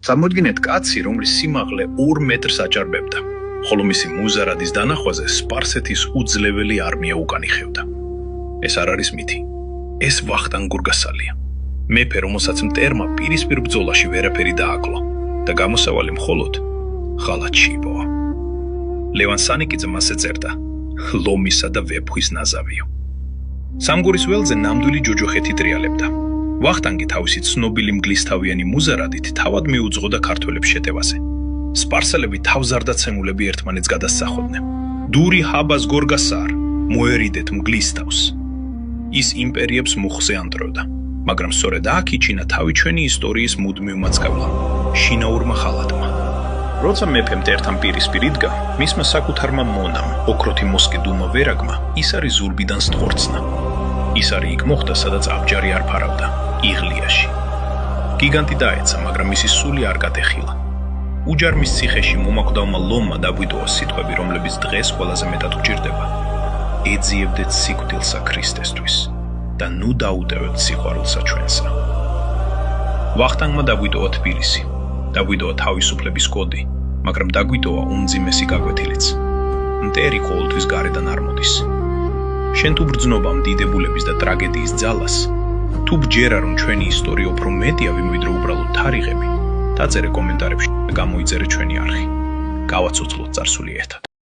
Წარმოიდგინეთ კაცი, რომლის სიმაღლე 2 მეტრს აჭარბებდა, ხოლო მისი მუზარადის დანახვაზე სპარსეთის უძლეველი არმია უკან იხევდა. ეს არ არის მითი. ეს ვახტანგ გურგასალია. მეფე, რომელსაც მტერმა პირისპირ ბრძოლაში ვერაფერი დააკლო და გამოსავალი მხოლოდ ხალათში იპოვა. ლევან სანიკიძე მას ეწერდა ლომისა და ვეფხვის ნაზავიო. სამგორის ველზე ნამდვილი ჯოჯოხეთი ტრიალებდა. ვახტანგი თავისი ცნობილი მგლისთავიანი მუზარადით თავად მიუძღოდა ქართველებს შეტევაზე. სპარსელები თავზარდაცემულები ერთმანეთს გადასწახოდნენ. დური ჰაბას გორგასარ, მოერიდეთ მგლისთავს. ის იმპერიებს მუხზე ანდროდა, მაგრამ სწორედ აქ იჩინა თავი ჩვენი ისტორიის მუდმივ მაწყევლად, შინაურმა ხალათმა. როცა მეფე მტერთან პირისპირ იდგა, მისმა საკუთარმა მონამ, ოქროთი მოსკიდულმა ვერაგმა, ის არის ზურბიდან სტყორცნა. ის არის იქ მოხდა, სადაც აბჯარი არ ფარავდა, იღლიაში. გიგანტი დაეცა, მაგრამ მისი სული არ გადეხილა. უჯარმის ციხეში მომაკვდავმა ლომმა დაგვიტოვა სიტყვები, რომლებიც დღეს ყველაზე მეტად გვჭირდება. ეძიებდეთ სიკვდილსა ქრისტესთვის და ნუ დაუტევებთ სიყვარულსა ჩვენსა. ვახტანგმა დაგვიტოვა თბილისი, დაგვიტოვა თავისუფლების კოდი, მაგრამ დაგვიტოვა უმძიმესი გაკვეთილიც. მტერი ყოველთვის გარედან არ მოდის. შენ თუ ბრძნობა მდიდებულების და ტრაგედიის ძალას, თუ ბჯერა რომ ჩვენი ისტორია უფრო მეტია ვიდრე უბრალოდ თარიღები, დაწერე კომენტარებში და გამოიწერე ჩვენი არხი. გავაცოცხლოთ წარსული ერთად.